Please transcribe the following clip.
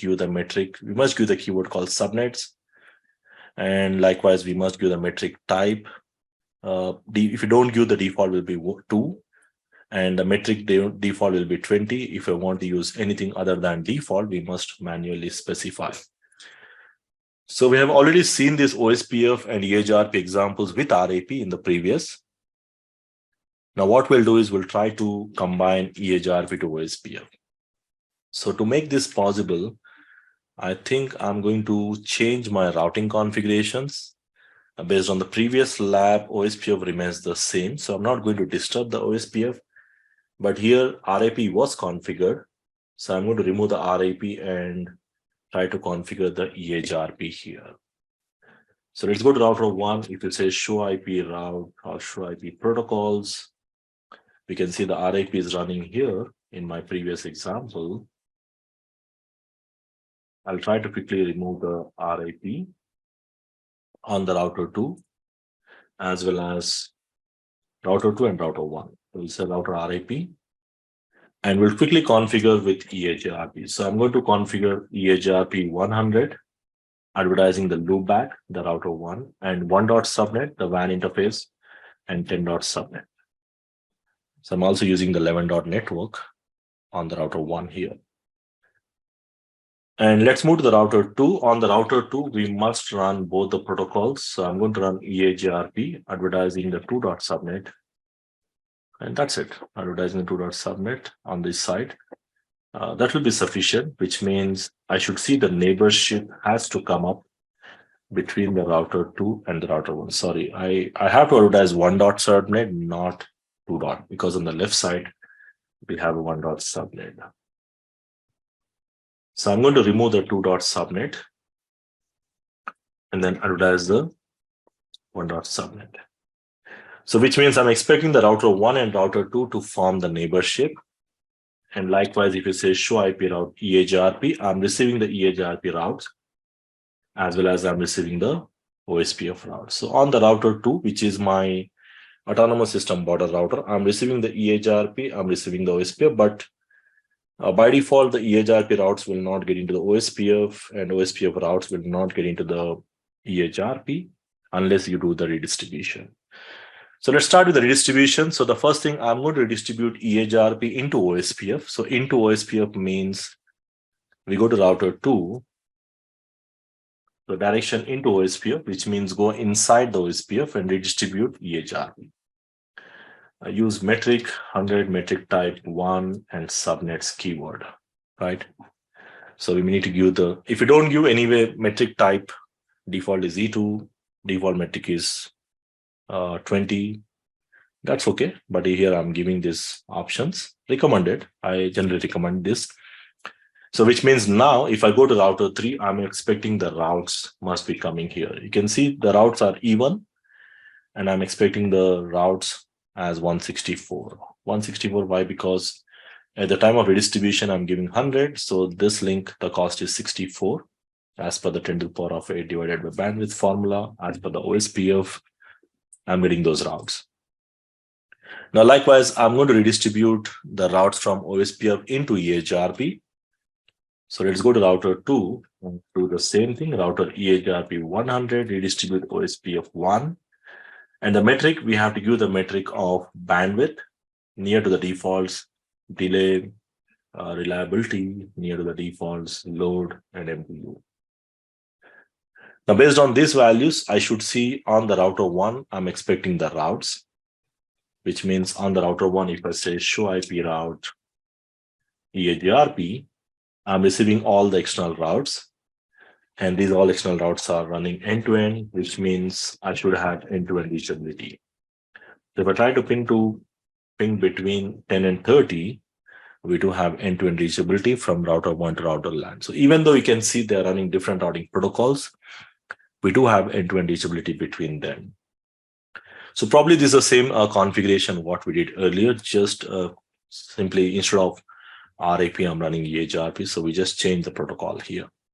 give the metric, we must give the keyword called subnets. And likewise, we must give the metric type. If you don't give, the default will be 2. And the metric default will be 20. If I want to use anything other than default, we must manually specify. So we have already seen this OSPF and EIGRP examples with RAP in the previous. Now what we'll do is we'll try to combine EIGRP to OSPF. So to make this possible, I think I'm going to change my routing configurations. Based on the previous lab, OSPF remains the same. So I'm not going to disturb the OSPF. But here RAP was configured. So I'm going to remove the RAP and try to configure the EIGRP here. So let's go to router 1. If it says show IP route or show IP protocols, we can see the RAP is running here in my previous example. I'll try to quickly remove the RAP on the router 2, as well as router 2 and router 1. We'll say router RAP, and we'll quickly configure with EIGRP. So I'm going to configure EIGRP 100, advertising the loopback, the router 1, and 1.subnet, the WAN interface, and 10.subnet. So I'm also using the 11.network on the router 1 here. And let's move to the router 2. On the router 2, we must run both the protocols. So I'm going to run EIGRP, advertising the 2.subnet. And that's it, advertising the 2.subnet on this side. That will be sufficient, which means I should see the neighborship has to come up between the router 2 and the router 1. Sorry, I have to advertise 1.subnet, not 2. Because on the left side, we have a 1.subnet. So I'm going to remove the 2.subnet and then advertise the 1.subnet. So which means I'm expecting the router 1 and router 2 to form the neighborship. And likewise, if you say show IP route EIGRP, I'm receiving the EIGRP routes, as well as I'm receiving the OSPF route. So on the router 2, which is my autonomous system border router, I'm receiving the EIGRP, I'm receiving the OSPF, but by default, the EIGRP routes will not get into the OSPF, and OSPF routes will not get into the EIGRP unless you do the redistribution. So let's start with the redistribution. So the first thing, I'm going to redistribute EIGRP into OSPF. So into OSPF means we go to router 2, the direction into OSPF, which means go inside the OSPF and redistribute EIGRP. I use metric 100, metric type 1, and subnets keyword, right? So we need to give the, if you don't give anyway, metric type default is E2, default metric is 20. That's okay. But here I'm giving these options recommended. I generally recommend this. So which means now if I go to router 3, I'm expecting the routes must be coming here. You can see the routes are even, and I'm expecting the routes as 164. 164, why? Because at the time of redistribution, I'm giving 100. So this link, the cost is 64 as per the 10 to the power of 8 divided by bandwidth formula. As per the OSPF, I'm getting those routes. Now, likewise, I'm going to redistribute the routes from OSPF into EIGRP. So let's go to router 2 and do the same thing. Router EIGRP 100, redistribute OSPF 1. And the metric, we have to give the metric of bandwidth near to the defaults, delay, reliability, near to the defaults, load, and MPU. Now, based on these values, I should see on the router 1, I'm expecting the routes, which means on the router 1, if I say show IP route EIGRP, I'm receiving all the external routes. And these all external routes are running end-to-end, which means I should have end-to-end reachability. So if I try to ping between 10 and 30, we do have end-to-end reachability from router 1 to router LAN. So even though you can see they're running different routing protocols, we do have end-to-end reachability between them. So probably this is the same configuration what we did earlier, just simply instead of RAP, I'm running EIGRP. So we just change the protocol here.